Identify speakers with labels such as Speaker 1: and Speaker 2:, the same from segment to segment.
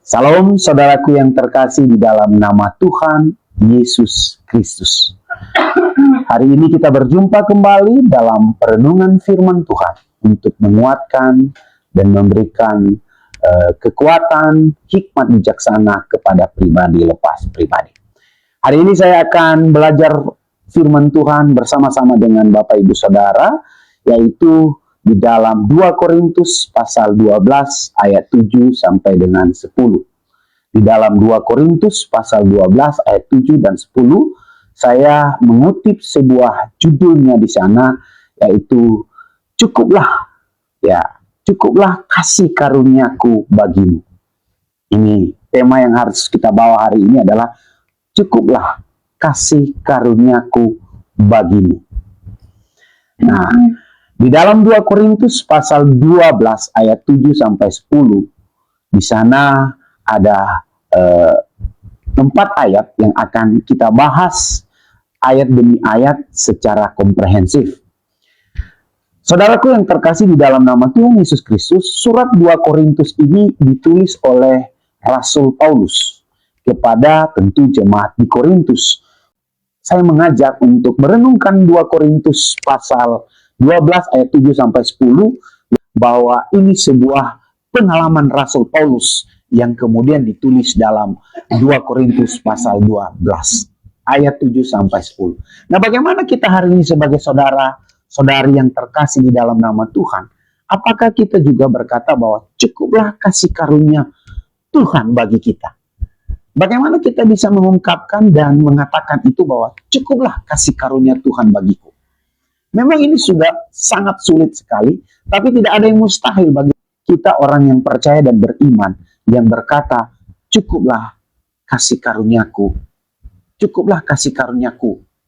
Speaker 1: Salam saudaraku yang terkasih di dalam nama Tuhan Yesus Kristus. Hari ini kita berjumpa kembali dalam perenungan firman Tuhan untuk menguatkan dan memberikan kekuatan, hikmat bijaksana kepada pribadi lepas pribadi. Hari ini saya akan belajar firman Tuhan bersama-sama dengan Bapak Ibu Saudara, yaitu di dalam 2 Korintus pasal 12 ayat 7 sampai dengan 10. Di dalam 2 Korintus pasal 12 ayat 7 dan 10, saya mengutip sebuah judulnya di sana, yaitu cukuplah kasih karuniaku bagimu. Ini tema yang harus kita bawa hari ini adalah cukuplah kasih karuniaku bagimu. Nah, di dalam 2 Korintus pasal 12 ayat 7 sampai 10, di sana ada 4 ayat yang akan kita bahas ayat demi ayat secara komprehensif. Saudaraku yang terkasih di dalam nama Tuhan Yesus Kristus, surat 2 Korintus ini ditulis oleh Rasul Paulus kepada tentu jemaat di Korintus. Saya mengajak untuk merenungkan 2 Korintus pasal 12 ayat 7 sampai 10, bahwa ini sebuah pengalaman Rasul Paulus yang kemudian ditulis dalam 2 Korintus pasal 12 ayat 7 sampai 10. Nah, bagaimana kita hari ini sebagai saudara-saudari yang terkasih di dalam nama Tuhan? Apakah kita juga berkata bahwa cukuplah kasih karunia Tuhan bagi kita? Bagaimana kita bisa mengungkapkan dan mengatakan itu bahwa cukuplah kasih karunia Tuhan bagiku? Memang ini sudah sangat sulit sekali, tapi tidak ada yang mustahil bagi kita orang yang percaya dan beriman, yang berkata, cukuplah kasih karuniaku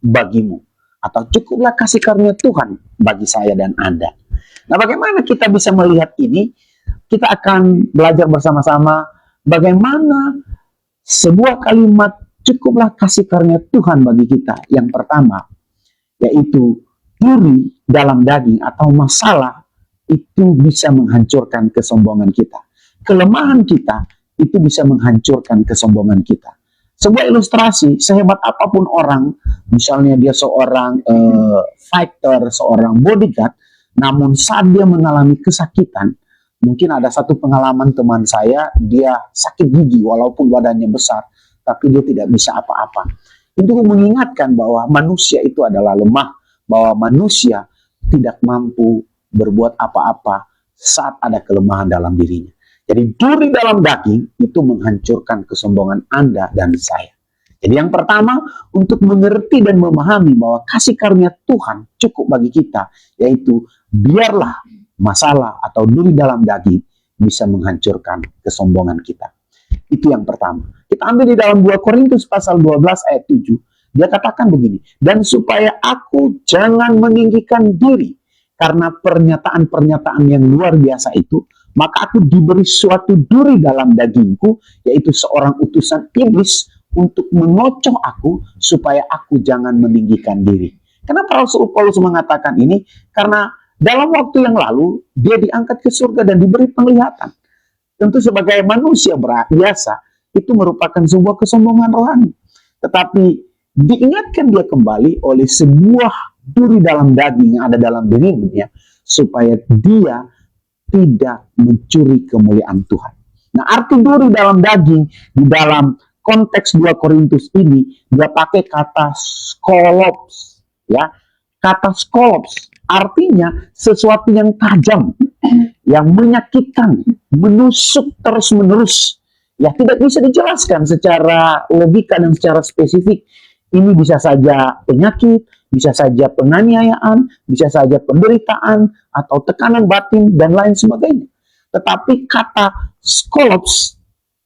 Speaker 1: bagimu, atau cukuplah kasih karunia Tuhan bagi saya dan Anda. Nah, bagaimana kita bisa melihat ini? Kita akan belajar bersama-sama bagaimana sebuah kalimat cukuplah kasih karunia Tuhan bagi kita. Yang pertama, yaitu duri dalam daging atau masalah itu bisa menghancurkan kesombongan kita. Kelemahan kita itu bisa menghancurkan kesombongan kita. Sebuah ilustrasi, sehebat apapun orang, misalnya dia seorang fighter, seorang bodyguard, namun saat dia mengalami kesakitan, mungkin ada satu pengalaman teman saya, dia sakit gigi walaupun badannya besar, tapi dia tidak bisa apa-apa. Itu mengingatkan bahwa manusia itu adalah lemah, bahwa manusia tidak mampu berbuat apa-apa saat ada kelemahan dalam dirinya. Jadi duri dalam daging itu menghancurkan kesombongan Anda dan saya. Jadi yang pertama, untuk mengerti dan memahami bahwa kasih karunia Tuhan cukup bagi kita, yaitu biarlah masalah atau duri dalam daging bisa menghancurkan kesombongan kita. Itu yang pertama. Kita ambil di dalam 2 Korintus pasal 12 ayat 7. Dia katakan begini, dan supaya aku jangan meninggikan diri karena pernyataan-pernyataan yang luar biasa itu, maka aku diberi suatu duri dalam dagingku, yaitu seorang utusan iblis untuk mengocoh aku supaya aku jangan meninggikan diri. Kenapa Rasul Paulus mengatakan ini? Karena dalam waktu yang lalu dia diangkat ke surga dan diberi penglihatan. Tentu sebagai manusia biasa itu merupakan sebuah kesombongan rohani. Tetapi diingatkan dia kembali oleh sebuah duri dalam daging yang ada dalam dirinya, supaya dia tidak mencuri kemuliaan Tuhan. Nah, arti duri dalam daging di dalam konteks 2 Korintus ini, dia pakai kata skolops. Ya, kata skolops artinya sesuatu yang tajam, yang menyakitkan, menusuk terus-menerus. Ya, tidak bisa dijelaskan secara logika dan secara spesifik. Ini bisa saja penyakit, bisa saja penganiayaan, bisa saja penderitaan, atau tekanan batin, dan lain sebagainya. Tetapi kata skolops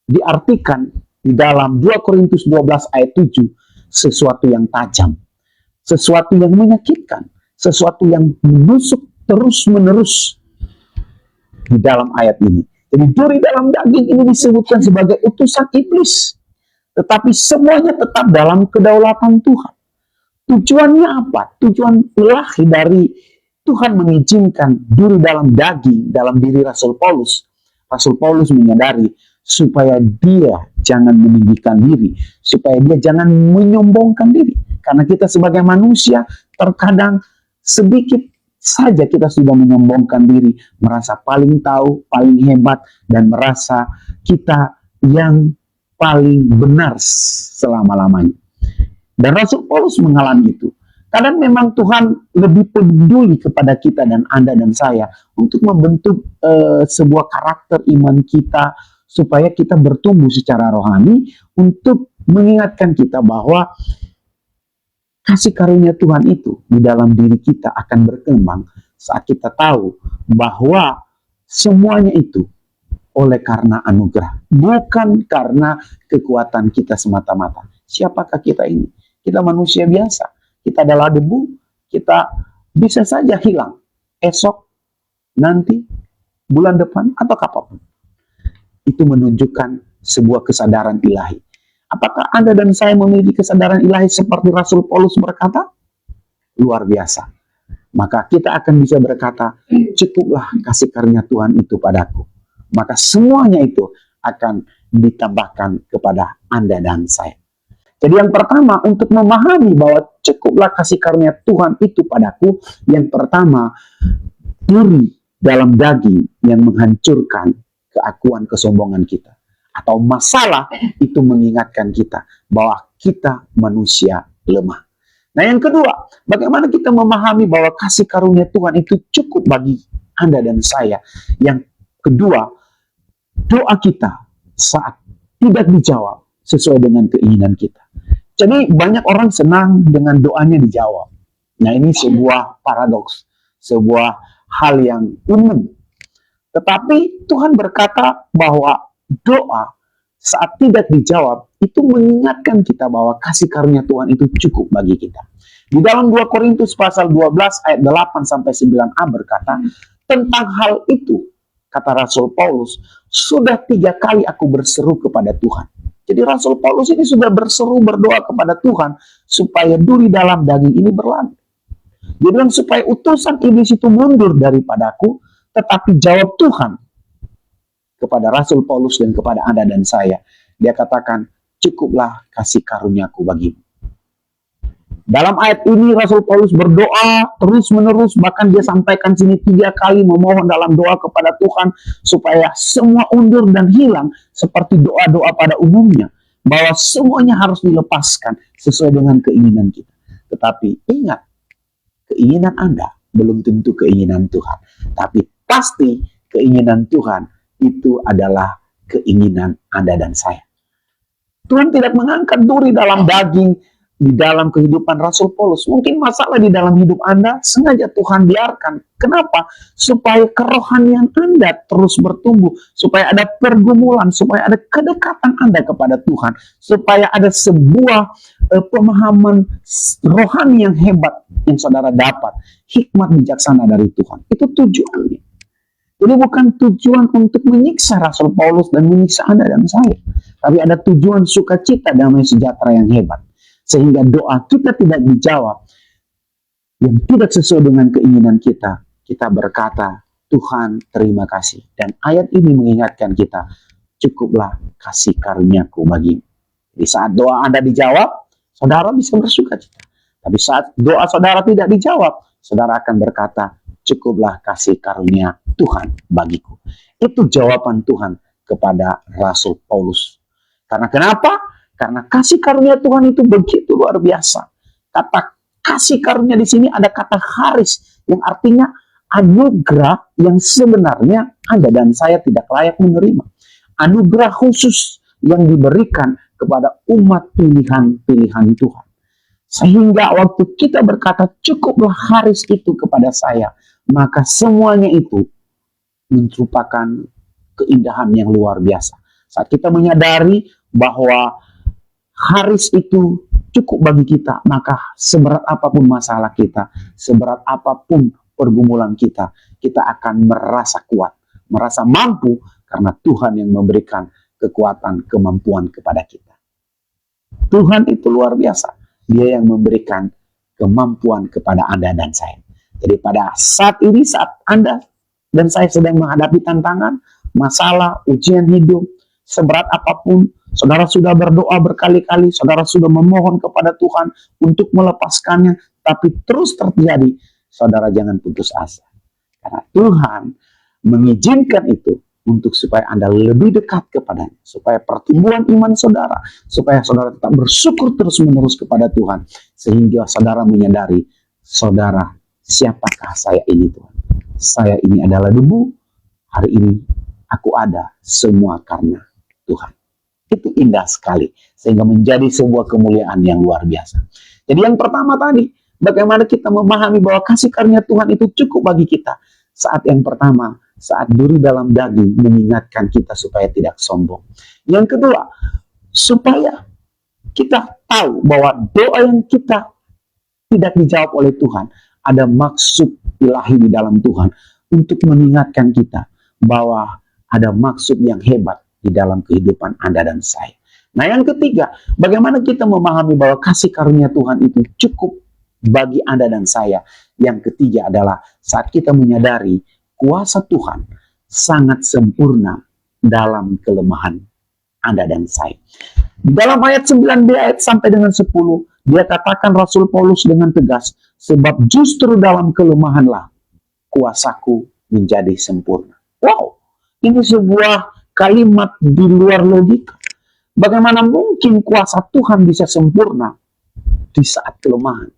Speaker 1: diartikan di dalam 2 Korintus 12 ayat 7, sesuatu yang tajam, sesuatu yang menyakitkan, sesuatu yang menusuk terus-menerus di dalam ayat ini. Jadi duri dalam daging ini disebutkan sebagai utusan iblis. Tetapi semuanya tetap dalam kedaulatan Tuhan. Tujuannya apa? Tujuan ilahi dari Tuhan mengizinkan duri dalam daging dalam diri Rasul Paulus. Rasul Paulus menyadari supaya dia jangan meninggikan diri, supaya dia jangan menyombongkan diri. Karena kita sebagai manusia terkadang sedikit saja kita sudah menyombongkan diri, merasa paling tahu, paling hebat, dan merasa kita yang paling benar selama-lamanya. Dan Rasul Paulus mengalami itu. Kadang memang Tuhan lebih peduli kepada kita dan Anda dan saya untuk membentuk sebuah karakter iman kita supaya kita bertumbuh secara rohani, untuk mengingatkan kita bahwa kasih karunia Tuhan itu di dalam diri kita akan berkembang saat kita tahu bahwa semuanya itu oleh karena anugerah, bukan karena kekuatan kita semata-mata. Siapakah kita ini? Kita manusia biasa. Kita adalah debu, kita bisa saja hilang esok, nanti, bulan depan, atau kapanpun. Itu menunjukkan sebuah kesadaran ilahi. Apakah Anda dan saya memiliki kesadaran ilahi seperti Rasul Paulus berkata? Luar biasa. Maka kita akan bisa berkata, cukuplah kasih karunia Tuhan itu padaku. Maka semuanya itu akan ditambahkan kepada Anda dan saya. Jadi yang pertama, untuk memahami bahwa cukuplah kasih karunia Tuhan itu padaku, yang pertama, duri dalam daging yang menghancurkan keakuan kesombongan kita. Atau masalah itu mengingatkan kita bahwa kita manusia lemah. Nah yang kedua, bagaimana kita memahami bahwa kasih karunia Tuhan itu cukup bagi Anda dan saya. Yang kedua, doa kita saat tidak dijawab sesuai dengan keinginan kita. Jadi banyak orang senang dengan doanya dijawab. Nah ini sebuah paradoks, sebuah hal yang umum. Tetapi Tuhan berkata bahwa doa saat tidak dijawab itu mengingatkan kita bahwa kasih karunia Tuhan itu cukup bagi kita. Di dalam 2 Korintus pasal 12 ayat 8-9a berkata, tentang hal itu, kata Rasul Paulus, sudah 3 kali aku berseru kepada Tuhan. Jadi Rasul Paulus ini sudah berseru berdoa kepada Tuhan supaya duri dalam daging ini berlalu. Dia bilang supaya utusan iblis itu mundur daripadaku, tetapi jawab Tuhan kepada Rasul Paulus dan kepada Anda dan saya. Dia katakan, cukuplah kasih karuniaku bagimu. Dalam ayat ini Rasul Paulus berdoa terus-menerus, bahkan dia sampaikan sini 3 kali memohon dalam doa kepada Tuhan supaya semua undur dan hilang seperti doa-doa pada umumnya, bahwa semuanya harus dilepaskan sesuai dengan keinginan kita. Tetapi ingat, keinginan Anda belum tentu keinginan Tuhan, tapi pasti keinginan Tuhan itu adalah keinginan Anda dan saya. Tuhan tidak mengangkat duri dalam daging di dalam kehidupan Rasul Paulus. Mungkin masalah di dalam hidup Anda sengaja Tuhan biarkan. Kenapa? Supaya kerohanian Anda terus bertumbuh, supaya ada pergumulan, supaya ada kedekatan Anda kepada Tuhan, supaya ada sebuah pemahaman rohani yang hebat yang saudara dapat, hikmat bijaksana dari Tuhan. Itu tujuannya. Jadi bukan tujuan untuk menyiksa Rasul Paulus dan menyiksa Anda dan saya, tapi ada tujuan sukacita, damai sejahtera yang hebat. Sehingga doa kita tidak dijawab, yang tidak sesuai dengan keinginan kita, kita berkata, Tuhan terima kasih. Dan ayat ini mengingatkan kita, cukuplah kasih karuniaku bagimu. Di saat doa Anda dijawab, saudara bisa bersukacita. Tapi saat doa saudara tidak dijawab, saudara akan berkata, cukuplah kasih karunia Tuhan bagiku. Itu jawaban Tuhan kepada Rasul Paulus. Karena kenapa? Karena kasih karunia Tuhan itu begitu luar biasa. Kata kasih karunia di sini ada kata charis yang artinya anugerah yang sebenarnya Anda dan saya tidak layak menerima. Anugerah khusus yang diberikan kepada umat pilihan-pilihan Tuhan. Sehingga waktu kita berkata cukuplah charis itu kepada saya, maka semuanya itu merupakan keindahan yang luar biasa. Saat kita menyadari bahwa charis itu cukup bagi kita, maka seberat apapun masalah kita, seberat apapun pergumulan kita, kita akan merasa kuat, merasa mampu karena Tuhan yang memberikan kekuatan, kemampuan kepada kita. Tuhan itu luar biasa. Dia yang memberikan kemampuan kepada Anda dan saya. Jadi pada saat ini, saat Anda dan saya sedang menghadapi tantangan, masalah, ujian hidup, seberat apapun, saudara sudah berdoa berkali-kali, saudara sudah memohon kepada Tuhan untuk melepaskannya, tapi terus terjadi, saudara jangan putus asa. Karena Tuhan mengizinkan itu untuk supaya Anda lebih dekat kepadanya, supaya pertumbuhan iman saudara, supaya saudara tetap bersyukur terus-menerus kepada Tuhan, sehingga saudara menyadari, saudara, siapakah saya ini Tuhan? Saya ini adalah debu, hari ini aku ada semua karena Tuhan. Itu indah sekali, sehingga menjadi sebuah kemuliaan yang luar biasa. Jadi yang pertama tadi, bagaimana kita memahami bahwa kasih karunia Tuhan itu cukup bagi kita. Saat yang pertama, saat duri dalam daging mengingatkan kita supaya tidak sombong. Yang kedua, supaya kita tahu bahwa doa yang kita tidak dijawab oleh Tuhan, ada maksud ilahi di dalam Tuhan untuk mengingatkan kita bahwa ada maksud yang hebat di dalam kehidupan Anda dan saya. Nah yang ketiga, bagaimana kita memahami bahwa kasih karunia Tuhan itu cukup bagi Anda dan saya. Yang ketiga adalah saat kita menyadari kuasa Tuhan sangat sempurna dalam kelemahan Anda dan saya. Di dalam ayat 9b ayat sampai dengan 10, dia katakan Rasul Paulus dengan tegas, sebab justru dalam kelemahanlah kuasaku menjadi sempurna. Wow, ini sebuah kalimat di luar logika. Bagaimana mungkin kuasa Tuhan bisa sempurna di saat kelemahan?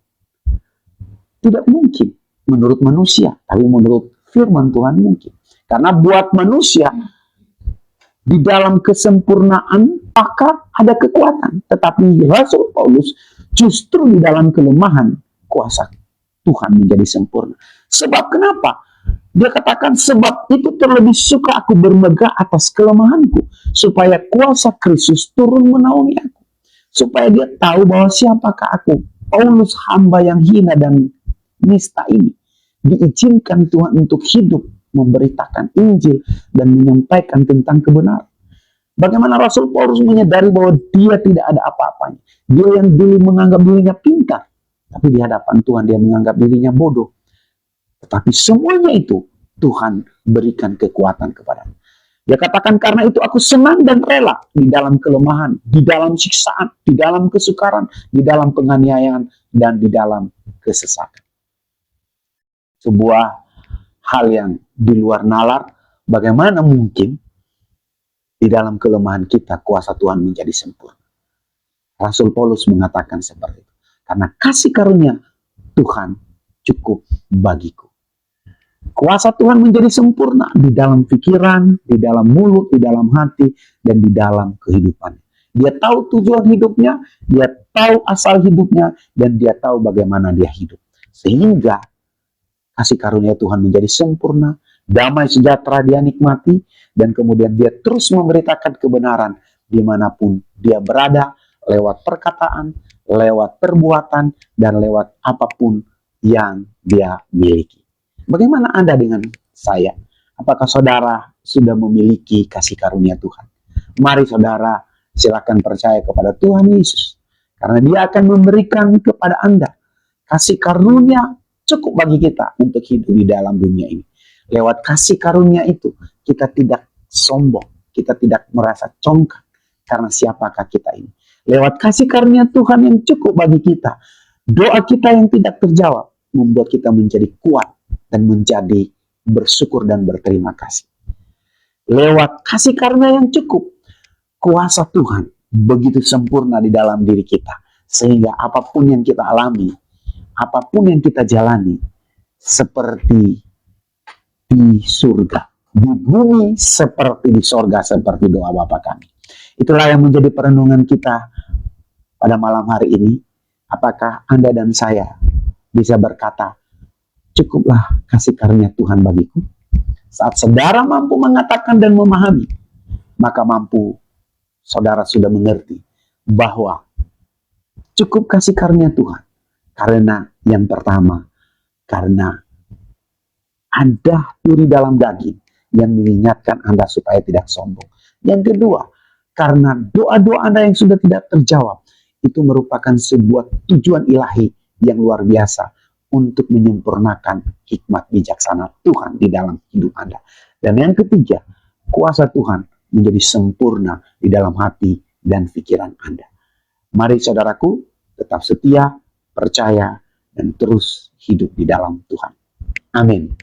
Speaker 1: Tidak mungkin menurut manusia, tapi menurut firman Tuhan mungkin. Karena buat manusia, di dalam kesempurnaan maka ada kekuatan. Tetapi Rasul Paulus justru di dalam kelemahan kuasa Tuhan menjadi sempurna. Sebab kenapa? Dia katakan sebab itu terlebih suka aku bermegah atas kelemahanku, supaya kuasa Kristus turun menaungi aku. Supaya dia tahu bahwa siapakah aku, Paulus hamba yang hina dan nista ini, diizinkan Tuhan untuk hidup, memberitakan Injil, dan menyampaikan tentang kebenaran. Bagaimana Rasul Paulus menyadari bahwa dia tidak ada apa-apanya. Dia yang dulu menganggap dirinya pintar, tapi di hadapan Tuhan dia menganggap dirinya bodoh. Tetapi semuanya itu Tuhan berikan kekuatan kepadanya. Dia katakan karena itu aku senang dan rela di dalam kelemahan, di dalam siksaan, di dalam kesukaran, di dalam penganiayaan, dan di dalam kesesakan. Sebuah hal yang di luar nalar, bagaimana mungkin di dalam kelemahan kita kuasa Tuhan menjadi sempurna. Rasul Paulus mengatakan seperti itu. Karena kasih karunia Tuhan cukup bagiku. Kuasa Tuhan menjadi sempurna di dalam pikiran, di dalam mulut, di dalam hati, dan di dalam kehidupan. Dia tahu tujuan hidupnya, dia tahu asal hidupnya, dan dia tahu bagaimana dia hidup. Sehingga kasih karunia Tuhan menjadi sempurna, damai sejahtera dia nikmati, dan kemudian dia terus memberitakan kebenaran dimanapun dia berada, lewat perkataan, lewat perbuatan, dan lewat apapun yang dia miliki. Bagaimana Anda dengan saya? Apakah saudara sudah memiliki kasih karunia Tuhan? Mari saudara silakan percaya kepada Tuhan Yesus, karena dia akan memberikan kepada Anda kasih karunia cukup bagi kita untuk hidup di dalam dunia ini. Lewat kasih karunia itu, kita tidak sombong, kita tidak merasa congkak, karena siapakah kita ini. Lewat kasih karunia Tuhan yang cukup bagi kita, doa kita yang tidak terjawab, membuat kita menjadi kuat dan menjadi bersyukur dan berterima kasih. Lewat kasih karunia yang cukup, kuasa Tuhan begitu sempurna di dalam diri kita, sehingga apapun yang kita alami, apapun yang kita jalani, seperti di surga, di bumi seperti di sorga, seperti doa Bapa kami. Itulah yang menjadi perenungan kita pada malam hari ini. Apakah Anda dan saya bisa berkata, cukuplah kasih karunia Tuhan bagiku? Saat saudara mampu mengatakan dan memahami, maka mampu saudara sudah mengerti bahwa cukup kasih karunia Tuhan. Karena yang pertama, karena ada duri dalam daging yang mengingatkan Anda supaya tidak sombong. Yang kedua, karena doa-doa Anda yang sudah tidak terjawab, itu merupakan sebuah tujuan ilahi yang luar biasa untuk menyempurnakan hikmat bijaksana Tuhan di dalam hidup Anda. Dan yang ketiga, kuasa Tuhan menjadi sempurna di dalam hati dan pikiran Anda. Mari saudaraku, tetap setia, percaya, dan terus hidup di dalam Tuhan. Amin.